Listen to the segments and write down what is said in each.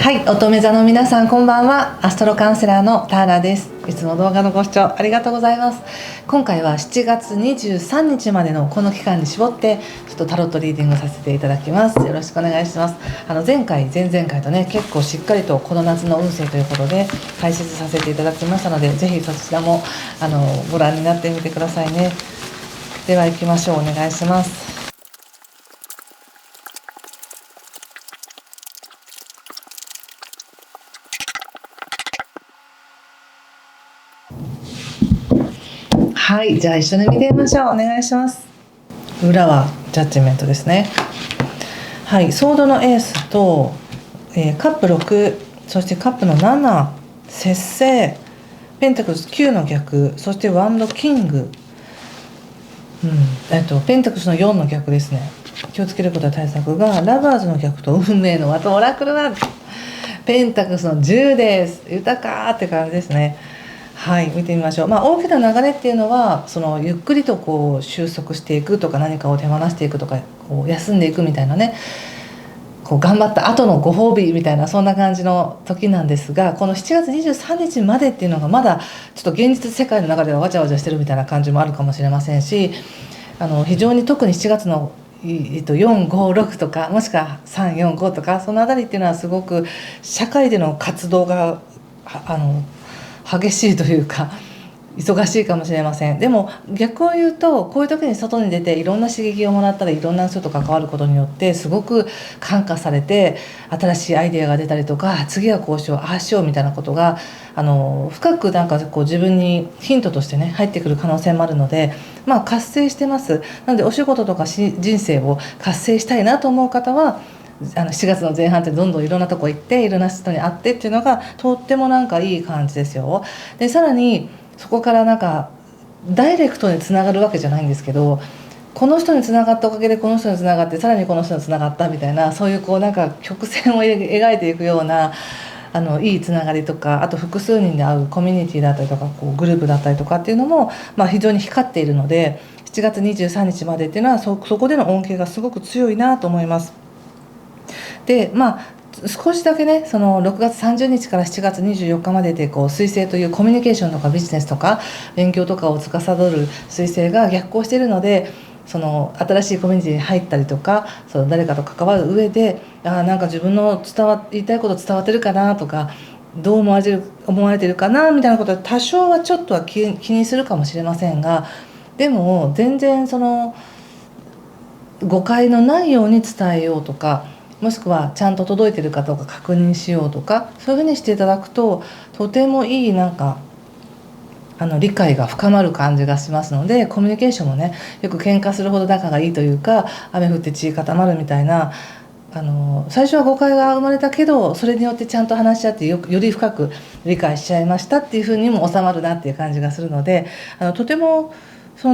はい、乙女座の皆さんこんばんは。アストロカウンセラーのターラです。いつも動画のご視聴ありがとうございます。今回は7月23日までのこの期間に絞ってちょっとタロットリーディングさせていただきます。よろしくお願いします。前回前々回とね、結構しっかりとこの夏の運勢ということで解説させていただきましたので、ぜひそちらもご覧になってみてくださいね。では行きましょう。お願いします。はい、じゃあ一緒に見てみましょう。お願いします。裏はジャッジメントですね。はい、ソードのエースと、カップ6、そしてカップの7、節制、ペンタクルス9の逆、そしてワンドキング、ペンタクルスの4の逆ですね。気をつけることは対策がラバーズの逆と運命の輪とオラクルワン、ペンタクルスの10です。豊かって感じですね。はい、見てみましょう。大きな流れっていうのはゆっくりと収束していくとか、何かを手放していくとか、休んでいくみたいなね、頑張った後のご褒美みたいな、そんな感じの時なんですが、この7月23日までっていうのがまだちょっと現実世界の中ではわちゃわちゃしてるみたいな感じもあるかもしれませんし、非常に特に7月の456とか、もしくは345とか、そのあたりっていうのはすごく社会での活動が激しいというか忙しいかもしれません。でも逆を言うと、こういう時に外に出ていろんな刺激をもらったり、いろんな人と関わることによってすごく感化されて、新しいアイデアが出たりとか、次はこうしよう、ああしようみたいなことが深く自分にヒントとしてね入ってくる可能性もあるので、活性してます。なのでお仕事とか人生を活性したいなと思う方は、7月の前半ってどんどんいろんなとこ行って、いろんな人に会ってっていうのがとってもいい感じですよ。でさらにそこからダイレクトにつながるわけじゃないんですけど、この人につながったおかげでこの人につながって、さらにこの人につながったみたいな、そういう曲線を描いていくようないいつながりとか、あと複数人で会うコミュニティだったりとか、グループだったりとかっていうのも、非常に光っているので、7月23日までっていうのはそこでの恩恵がすごく強いなと思います。で少しだけね、その6月30日から7月24日までで水星というコミュニケーションとかビジネスとか勉強とかを司る水星が逆行しているので、新しいコミュニティに入ったりとか、誰かと関わる上で、自分の言いたいこと伝わってるかなとか、どう思われてるかなみたいなことは多少はちょっとは気にするかもしれませんが、でも全然誤解のないように伝えようとか、もしくはちゃんと届いてるかどうか確認しようとか、そういうふうにしていただくととてもいい理解が深まる感じがしますので、コミュニケーションもね、よく喧嘩するほど仲がいいというか、雨降って地固まるみたいな、最初は誤解が生まれたけど、それによってちゃんと話し合ってより深く理解しちゃいましたっていうふうにも収まるなっていう感じがするので、とても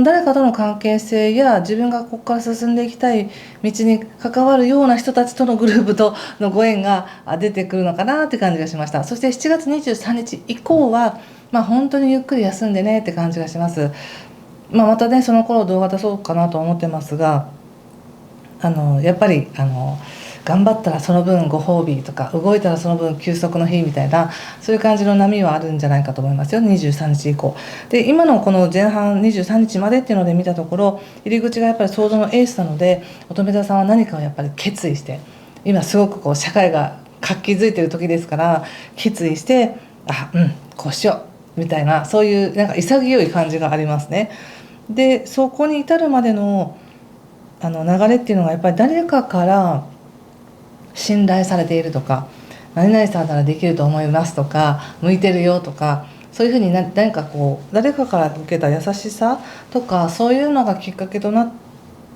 誰かとの関係性や、自分がここから進んでいきたい道に関わるような人たちとのグループとのご縁が出てくるのかなって感じがしました。そして7月23日以降は、本当にゆっくり休んでねって感じがします。またね、その頃動画出そうかなと思ってますが、やっぱり頑張ったらその分ご褒美とか、動いたらその分休息の日みたいな、そういう感じの波はあるんじゃないかと思いますよ、23日以降で。今のこの前半23日までっていうので見たところ、入り口がやっぱりソードのエースなので、乙女座さんは何かをやっぱり決意して、今すごく社会が活気づいてる時ですから、決意して、こうしようみたいな、そういう潔い感じがありますね。でそこに至るまでの流れっていうのが、やっぱり誰かから信頼されているとか、何々さんならできると思いますとか、向いてるよとか、そういうふうに誰かから受けた優しさとか、そういうのがきっかけとなっ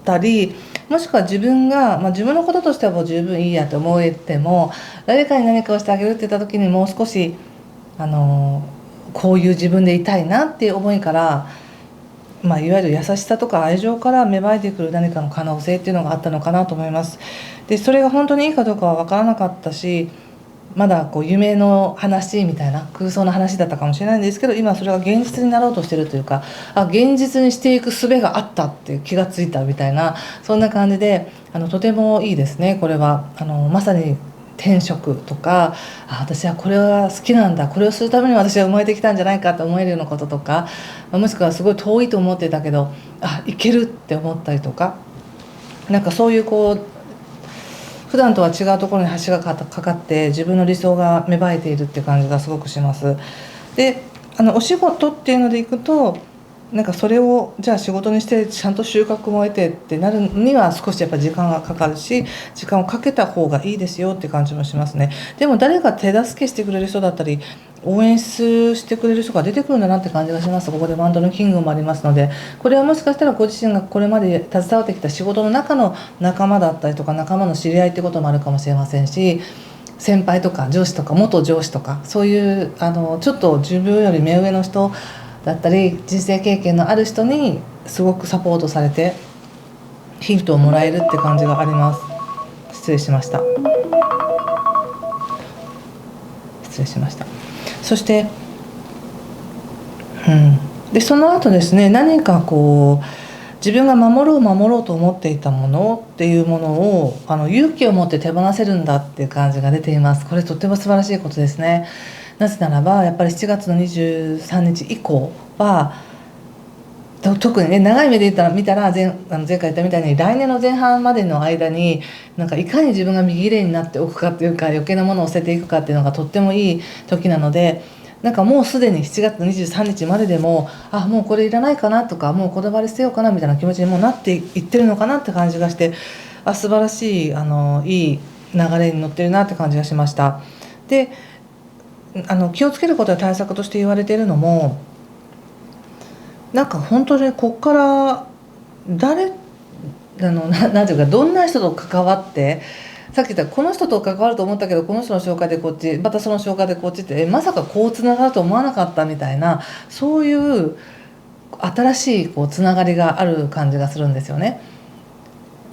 たり、もしくは自分が、自分のこととしてはもう十分いいやと思えても、誰かに何かをしてあげるって言った時に、もう少しこういう自分でいたいなっていう思いから、いわゆる優しさとか愛情から芽生えてくる何かの可能性っていうのがあったのかなと思います。でそれが本当にいいかどうかは分からなかったし、まだ夢の話みたいな空想の話だったかもしれないんですけど、今それが現実になろうとしてるというか、現実にしていく術があったっていう気がついたみたいな、そんな感じでとてもいいですね。これはまさに転職とか、私はこれは好きなんだ、これをするために私は生まれてきたんじゃないかと思えるようなこととか、もしくはすごい遠いと思ってたけどいけるって思ったりとか、なんかそういう普段とは違うところに橋がかかって自分の理想が芽生えているって感じがすごくします。でお仕事っていうのでいくと、なんかそれをじゃあ仕事にしてちゃんと収穫も得てってなるには少しやっぱり時間がかかるし、時間をかけた方がいいですよって感じもしますね。でも誰か手助けしてくれる人だったり応援してくれる人が出てくるんだなって感じがします。ここでワンドのキングもありますので、これはもしかしたらご自身がこれまで携わってきた仕事の中の仲間だったりとか、仲間の知り合いってこともあるかもしれませんし、先輩とか上司とか元上司とか、そういうちょっと自分より目上の人だったり人生経験のある人にすごくサポートされてヒントをもらえるって感じがあります。失礼しました。そして、でその後ですね、何か自分が守ろうと思っていたものっていうものを勇気を持って手放せるんだっていう感じが出ています。これとっても素晴らしいことですね。なぜならばやっぱり7月の23日以降は特にね、長い目で見たら前回言ったみたいに来年の前半までの間になんかいかに自分が身切れになっておくかっていうか、余計なものを捨てていくかっていうのがとってもいい時なので、なんかもうすでに7月の23日まででももうこれいらないかなとか、もうこだわり捨てようかなみたいな気持ちにもうなっていってるのかなって感じがして、素晴らしいいい流れに乗ってるなって感じがしました。で気をつけることや対策として言われているのも、なんか本当にこっからなんていうか、どんな人と関わって、さっき言ったこの人と関わると思ったけどこの人の紹介でこっち、またその紹介でこっちってまさかこうつながると思わなかったみたいな、そういう新しいつながりがある感じがするんですよね。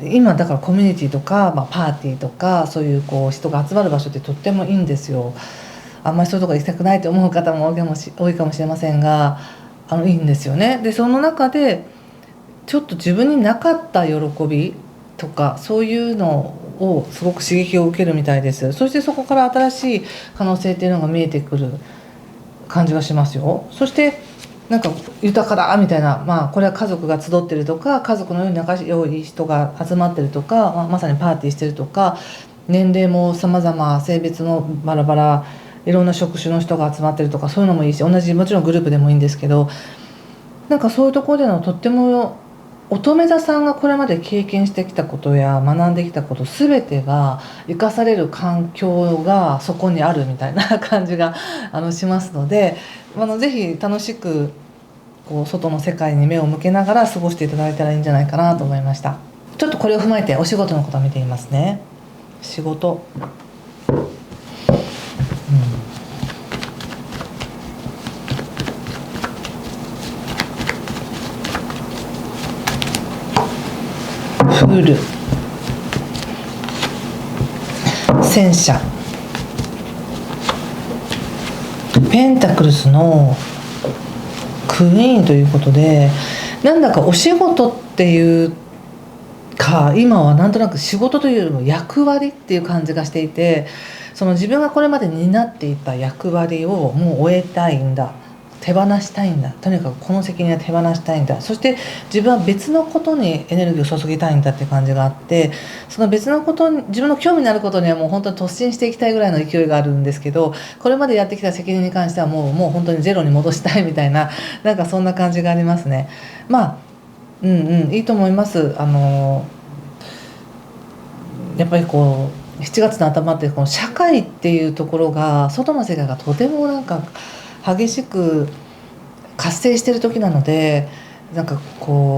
今だからコミュニティとか、パーティーとかそういう人が集まる場所ってとってもいいんですよ。あんまりそういうとこ行きたくないと思う方も多いかもしれませんが、いいんですよね。でその中でちょっと自分になかった喜びとかそういうのをすごく刺激を受けるみたいです。そしてそこから新しい可能性っていうのが見えてくる感じがしますよ。そしてなんか豊かだみたいな、これは家族が集ってるとか、家族のように仲良い人が集まってるとか、まさにパーティーしてるとか、年齢も様々、性別もバラバラ、いろんな職種の人が集まってるとか、そういうのもいいし、もちろんグループでもいいんですけど、なんかそういうところでのとっても乙女座さんがこれまで経験してきたことや学んできたこと全てが生かされる環境がそこにあるみたいな感じがしますので、ぜひ楽しく外の世界に目を向けながら過ごしていただいたらいいんじゃないかなと思いました。ちょっとこれを踏まえてお仕事のことを見ていますね。仕事、フール、戦車、ペンタクルスのクイーンということで、なんだかお仕事っていうか今はなんとなく仕事というよりも役割っていう感じがしていて、その自分がこれまで担っていた役割をもう終えたいんだ、手放したいんだ、とにかくこの責任は手放したいんだ、そして自分は別のことにエネルギーを注ぎたいんだっていう感じがあって、その別のことに自分の興味のあることにはもう本当に突進していきたいぐらいの勢いがあるんですけど、これまでやってきた責任に関してはもう本当にゼロに戻したいみたいな、なんかそんな感じがありますね。いいと思います。やっぱり7月の頭ってこの社会っていうところが、外の世界がとてもなんか激しく活性してる時なので、なんか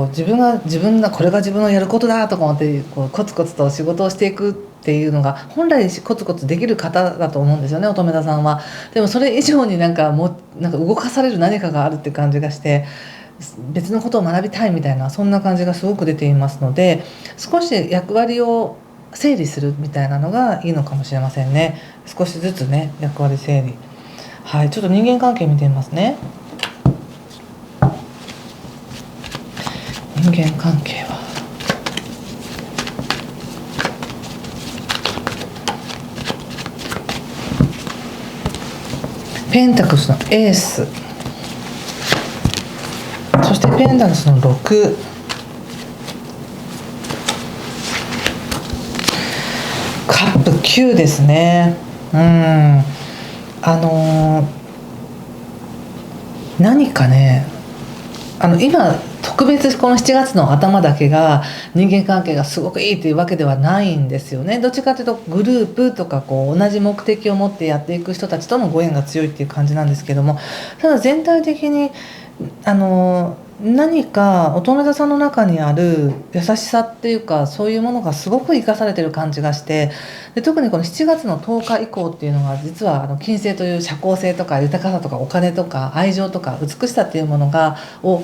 自分がこれが自分のやることだとか思ってコツコツと仕事をしていくっていうのが本来コツコツできる方だと思うんですよね、乙女座さんは。でもそれ以上になんか動かされる何かがあるって感じがして、別のことを学びたいみたいな、そんな感じがすごく出ていますので、少し役割を整理するみたいなのがいいのかもしれませんね。少しずつね、役割整理。はい、ちょっと人間関係見てみますね。人間関係はペンタクルスのエース、そしてペンタクルスの6、カップ9ですね。何かね、今特別この7月の頭だけが人間関係がすごくいいというわけではないんですよね。どっちかというとグループとかこう同じ目的を持ってやっていく人たちとのご縁が強いっていう感じなんですけども、ただ全体的に何か乙女座さんの中にある優しさっていうか、そういうものがすごく生かされてる感じがして、で特にこの7月の10日以降っていうのが、実は金星という社交性とか豊かさとかお金とか愛情とか美しさっていうもの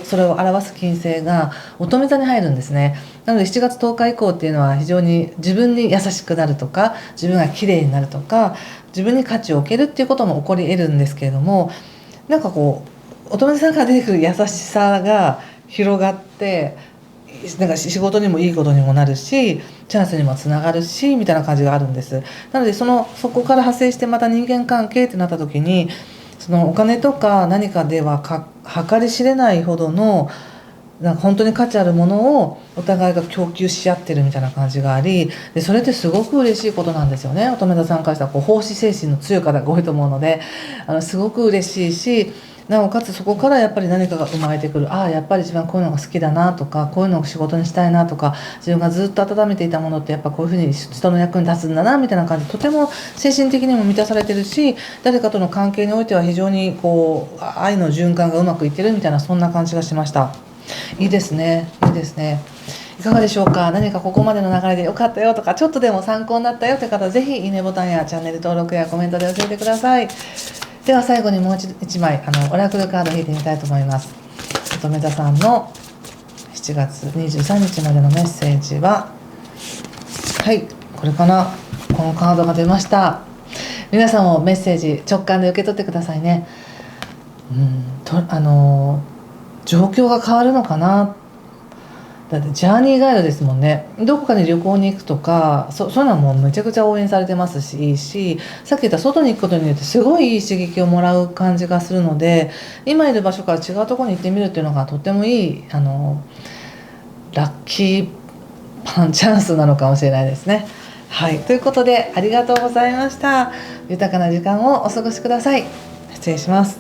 それを表す金星が乙女座に入るんですね。なので7月10日以降っていうのは非常に自分に優しくなるとか、自分が綺麗になるとか、自分に価値を置けるっていうことも起こり得るんですけれども、なんかこう乙女座から出てくる優しさが広がって、なんか仕事にもいいことにもなるし、チャンスにもつながるしみたいな感じがあるんです。なのでそこから派生してまた人間関係ってなった時に、そのお金とか何かでは計り知れないほどのなんか本当に価値あるものをお互いが供給し合ってるみたいな感じがあり、でそれってすごく嬉しいことなんですよね。乙女座さんからしたら奉仕精神の強い方が多いと思うので、すごく嬉しいし、なおかつそこからやっぱり何かが生まれてくる。やっぱり自分はこういうのが好きだなとか、こういうのを仕事にしたいなとか、自分がずっと温めていたものってやっぱこういうふうに人の役に立つんだなみたいな感じで、とても精神的にも満たされてるし、誰かとの関係においては非常にこう愛の循環がうまくいってるみたいな、そんな感じがしました。いいですね、いいですね。いかがでしょうか。何かここまでの流れで良かったよとか、ちょっとでも参考になったよという方は、ぜひいいねボタンやチャンネル登録やコメントで教えてください。では最後にもう一枚オラクルカード引いてみたいと思います。乙女座さんの7月23日までのメッセージは、はい、これかな。このカードが出ました。皆さんもメッセージ直感で受け取ってくださいね。状況が変わるのかな。だってジャーニーガイドですもんね。どこかに旅行に行くとか、そういうのはもうめちゃくちゃ応援されてますし、いいし、さっき言った外に行くことによってすごいいい刺激をもらう感じがするので、今いる場所から違うところに行ってみるっていうのがとってもいいラッキーチャンスなのかもしれないですね。はい、ということでありがとうございました。豊かな時間をお過ごしください。失礼します。